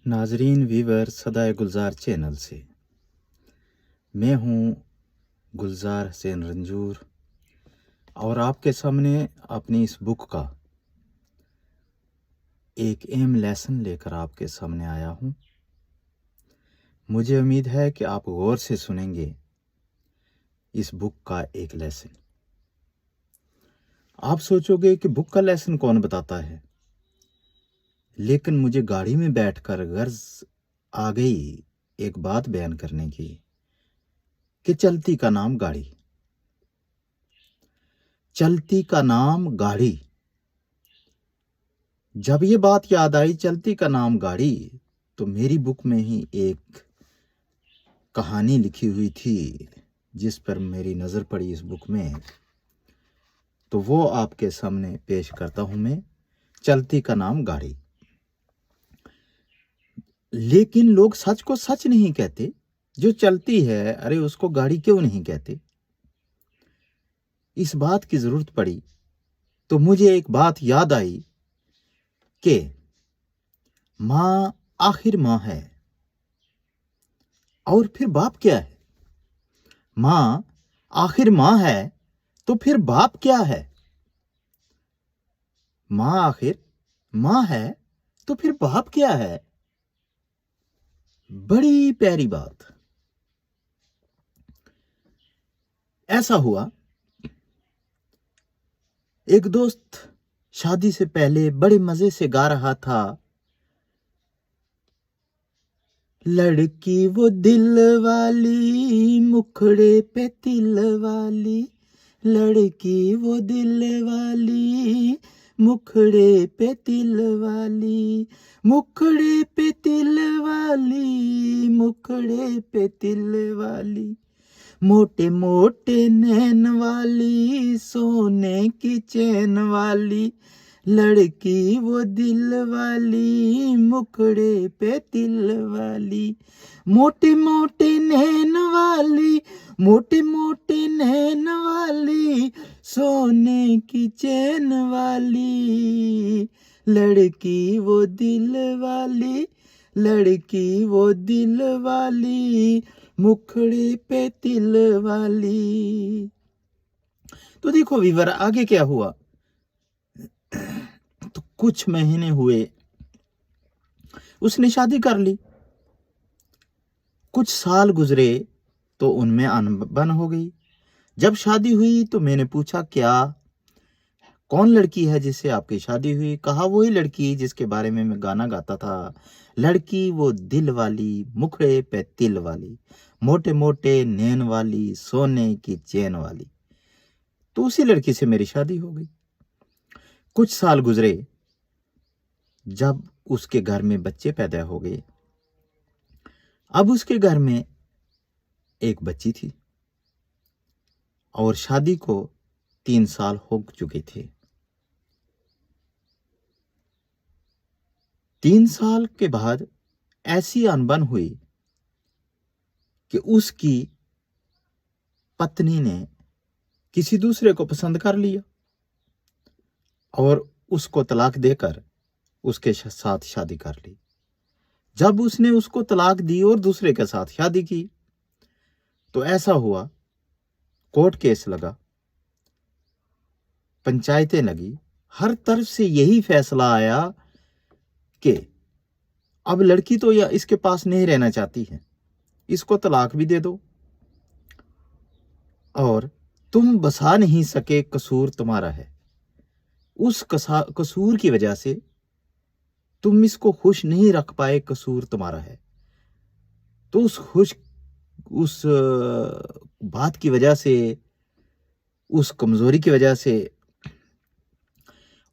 नाजरीन वीवर सदाए गुलजार चैनल से मैं हूँ गुलजार हुसैन रंजूर और आपके सामने अपनी इस बुक का एक अहम लेसन लेकर आपके सामने आया हूँ। मुझे उम्मीद है कि आप गौर से सुनेंगे इस बुक का एक लेसन। आप सोचोगे कि बुक का लेसन कौन बताता है, लेकिन मुझे गाड़ी में बैठकर गर्ज आ गई एक बात बयान करने की कि चलती का नाम गाड़ी, चलती का नाम गाड़ी। जब ये बात याद आई, चलती का नाम गाड़ी, तो मेरी बुक में ही एक कहानी लिखी हुई थी जिस पर मेरी नज़र पड़ी इस बुक में, तो वो आपके सामने पेश करता हूं मैं। चलती का नाम गाड़ी। लेकिन लोग सच को सच नहीं कहते। जो चलती है, अरे उसको गाड़ी क्यों नहीं कहते? इस बात की जरूरत पड़ी तो मुझे एक बात याद आई कि माँ आखिर माँ है, और फिर बाप क्या है? माँ आखिर माँ है तो फिर बाप क्या है? माँ आखिर माँ है तो फिर बाप क्या है? बड़ी प्यारी बात। ऐसा हुआ, एक दोस्त शादी से पहले बड़े मजे से गा रहा था, लड़की वो दिल वाली मुखड़े पे तिल वाली, लड़की वो दिल वाली मुखड़े पे तिल वाली, मुखड़े पे तिल वाली, मुखड़े पे तिल वाली, मोटे मोटे नैन वाली सोने की चैन वाली, लड़की वो दिल वाली मुखड़े पे तिल वाली, मोटे मोटे नैन वाली, मोटे मोटे नैन वाली सोने की चैन वाली, लड़की वो दिल वाली, लड़की वो दिल वाली मुखड़े पे तिल वाली। तो देखो वीवर, आगे क्या हुआ। तो कुछ महीने हुए, उसने शादी कर ली। कुछ साल गुजरे तो उनमें अनबन हो गई। जब शादी हुई तो मैंने पूछा, क्या कौन लड़की है जिससे आपकी शादी हुई? कहा, वही लड़की जिसके बारे में मैं गाना गाता था, लड़की वो दिल वाली मुखड़े पे तिल वाली, मोटे मोटे नैन वाली सोने की चैन वाली। तो उसी लड़की से मेरी शादी हो गई। कुछ साल गुजरे, जब उसके घर में बच्चे पैदा हो गए। अब उसके घर में एक बच्ची थी और शादी को 3 साल हो चुके थे। 3 साल के बाद ऐसी अनबन हुई कि उसकी पत्नी ने किसी दूसरे को पसंद कर लिया और उसको तलाक देकर उसके साथ शादी कर ली। जब उसने उसको तलाक दी और दूसरे के साथ शादी की, तो ऐसा हुआ, कोर्ट केस लगा, पंचायतें लगी, हर तरफ से यही फैसला आया कि अब लड़की तो या इसके पास नहीं रहना चाहती है, इसको तलाक भी दे दो, और तुम बसा नहीं सके, कसूर तुम्हारा है। उस कसूर की वजह से तुम इसको खुश नहीं रख पाए, कसूर तुम्हारा है। तो उस बात की वजह से, उस कमजोरी की वजह से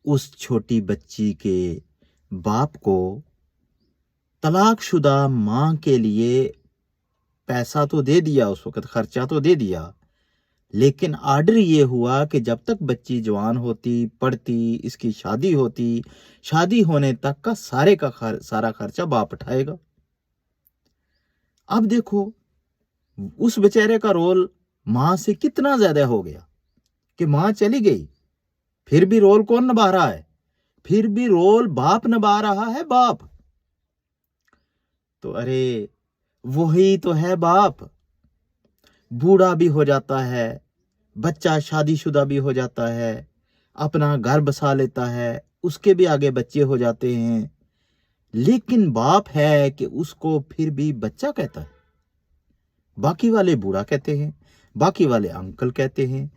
उस छोटी बच्ची के बाप को तलाकशुदा मां के लिए पैसा तो दे दिया, उस वक्त खर्चा तो दे दिया, लेकिन आर्डर ये हुआ कि जब तक बच्ची जवान होती, पढ़ती, इसकी शादी होती, शादी होने तक का सारा खर्चा बाप उठाएगा। अब देखो, उस बेचारे का रोल मां से कितना ज्यादा हो गया कि मां चली गई, फिर भी रोल कौन निभा रहा है? फिर भी रोल बाप निभा रहा है, बाप। तो अरे वही तो है बाप। बूढ़ा भी हो जाता है, बच्चा शादीशुदा भी हो जाता है, अपना घर बसा लेता है, उसके भी आगे बच्चे हो जाते हैं, लेकिन बाप है कि उसको फिर भी बच्चा कहता है। बाकी वाले बूढ़ा कहते हैं, बाकी वाले अंकल कहते हैं,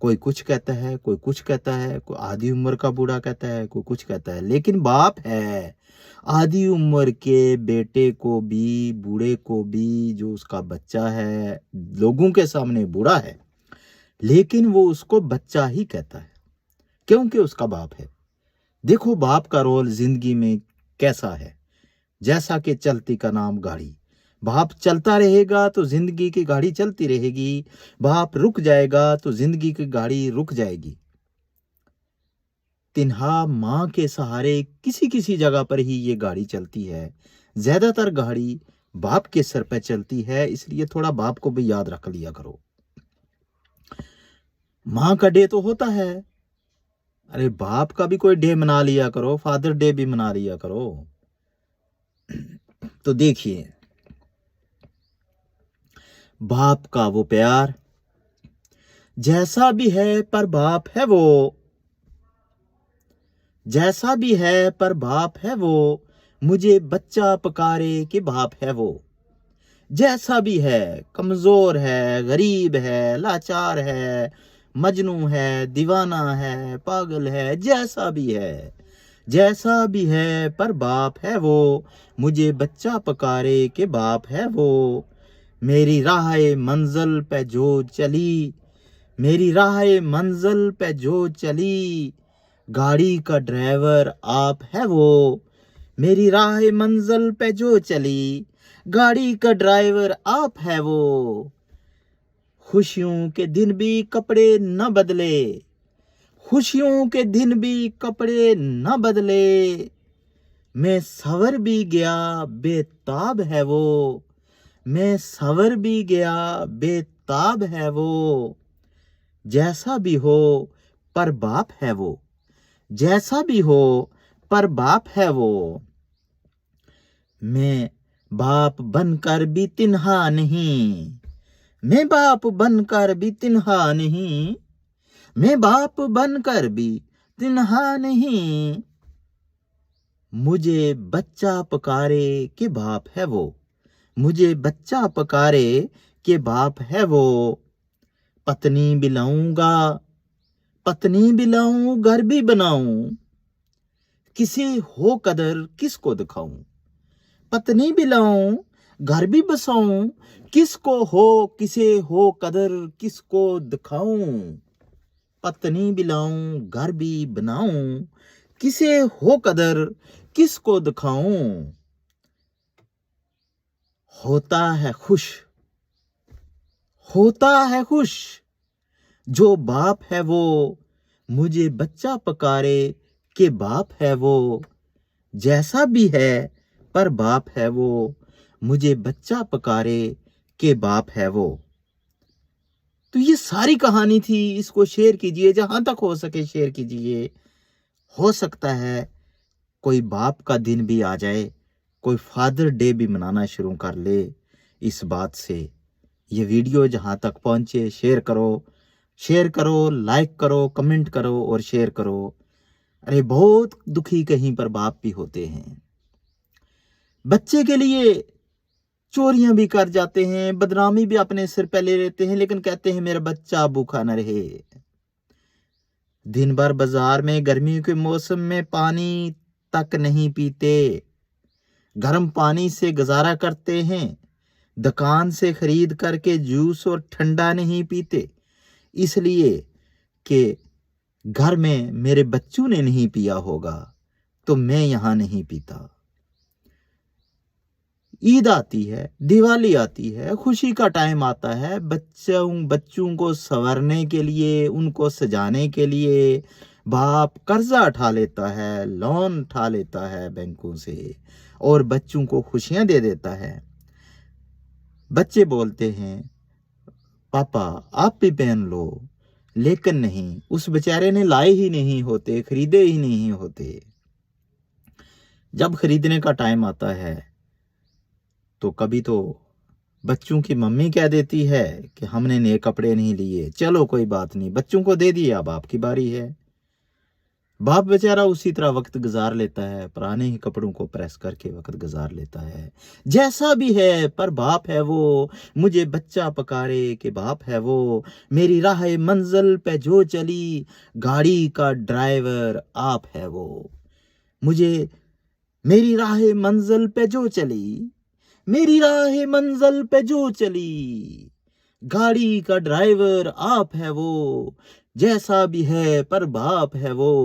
कोई कुछ कहता है, कोई कुछ कहता है, कोई आधी उम्र का बूढ़ा कहता है, कोई कुछ कहता है, लेकिन बाप है। आधी उम्र के बेटे को भी, बूढ़े को भी, जो उसका बच्चा है, लोगों के सामने बूढ़ा है, लेकिन वो उसको बच्चा ही कहता है, क्योंकि उसका बाप है। देखो बाप का रोल जिंदगी में कैसा है। जैसा कि चलती का नाम गाड़ी, बाप चलता रहेगा तो जिंदगी की गाड़ी चलती रहेगी, बाप रुक जाएगा तो जिंदगी की गाड़ी रुक जाएगी। तिन्हा माँ के सहारे किसी किसी जगह पर ही ये गाड़ी चलती है, ज्यादातर गाड़ी बाप के सर पे चलती है, इसलिए थोड़ा बाप को भी याद रख लिया करो। माँ का डे तो होता है, अरे बाप का भी कोई डे मना लिया करो, फादर डे भी मना लिया करो। तो देखिए बाप का वो प्यार, जैसा भी है पर बाप है वो, जैसा भी है पर बाप है वो, मुझे बच्चा पकारे कि बाप है वो। जैसा भी है, कमजोर है, गरीब है, लाचार है, मजनू है, दीवाना है, पागल है, जैसा भी है, जैसा भी है पर बाप है वो, मुझे बच्चा पकारे के बाप है वो। मेरी राह मंजिल पे जो चली, मेरी राह मंजिल पे जो चली, गाड़ी का ड्राइवर आप है वो। मेरी राह मंजिल पे जो चली, गाड़ी का ड्राइवर आप है वो। खुशियों के दिन भी कपड़े न बदले, खुशियों के दिन भी कपड़े न बदले, मैं सवर भी गया बेताब है वो, मैं सवर भी गया बेताब है वो। जैसा भी हो पर बाप है वो, जैसा भी हो पर बाप है वो। मैं बाप बनकर भी तिन्हा नहीं, मैं बाप बनकर भी तिन्हा नहीं, मैं बाप बनकर भी तिन्हा नहीं, मुझे बच्चा पकारे के बाप है वो, मुझे बच्चा पकारे के बाप है वो। पत्नी भी लाऊंगा, पत्नी भी लाऊं, घर भी बनाऊं, किसी हो कदर किसको दिखाऊं। पत्नी भी लाऊं, घर भी बसाऊं, किसको हो, किसे हो कदर किसको दिखाऊं। पत्नी भी लाऊं, घर भी बनाऊं, किसे हो कदर किसको दिखाऊं। होता है खुश, होता है खुश, जो बाप है वो, मुझे बच्चा पकारे के बाप है वो। जैसा भी है पर बाप है वो, मुझे बच्चा पकारे के बाप है वो। तो ये सारी कहानी थी, इसको शेयर कीजिए, जहां तक हो सके शेयर कीजिए। हो सकता है कोई बाप का दिन भी आ जाए, कोई फादर डे भी मनाना शुरू कर ले इस बात से। ये वीडियो जहां तक पहुंचे शेयर करो, शेयर करो, लाइक करो, कमेंट करो और शेयर करो। अरे बहुत दुखी कहीं पर बाप भी होते हैं, बच्चे के लिए चोरियां भी कर जाते हैं, बदनामी भी अपने सिर पे ले लेते हैं, लेकिन कहते हैं मेरा बच्चा भूखा न रहे। दिन भर बाजार में गर्मियों के मौसम में पानी तक नहीं पीते, गर्म पानी से गुजारा करते हैं, दुकान से खरीद करके जूस और ठंडा नहीं पीते, इसलिए कि घर में मेरे बच्चों ने नहीं पिया होगा तो मैं यहां नहीं पीता। ईद आती है, दिवाली आती है, खुशी का टाइम आता है, बच्चों को संवारने के लिए, उनको सजाने के लिए बाप कर्जा उठा लेता है, लोन उठा लेता है बैंकों से और बच्चों को खुशियां दे देता है। बच्चे बोलते हैं पापा आप भी पहन लो, लेकिन नहीं, उस बेचारे ने लाए ही नहीं होते, खरीदे ही नहीं होते। जब खरीदने का टाइम आता है तो कभी तो बच्चों की मम्मी कह देती है कि हमने नए कपड़े नहीं लिए, चलो कोई बात नहीं, बच्चों को दे दिए, अब आपकी बारी है। बाप बेचारा उसी तरह वक्त गुजार लेता है, पुराने ही कपड़ों को प्रेस करके वक्त गुजार लेता है। जैसा भी है पर बाप है वो, मुझे बच्चा पकारे कि बाप है वो, मेरी राह मंजिल पे जो चली, गाड़ी का ड्राइवर आप है वो। मुझे मेरी राह मंजिल पे जो चली, मेरी राह मंजिल पे जो चली, गाड़ी का ड्राइवर आप है वो, जैसा भी है पर बाप है वो।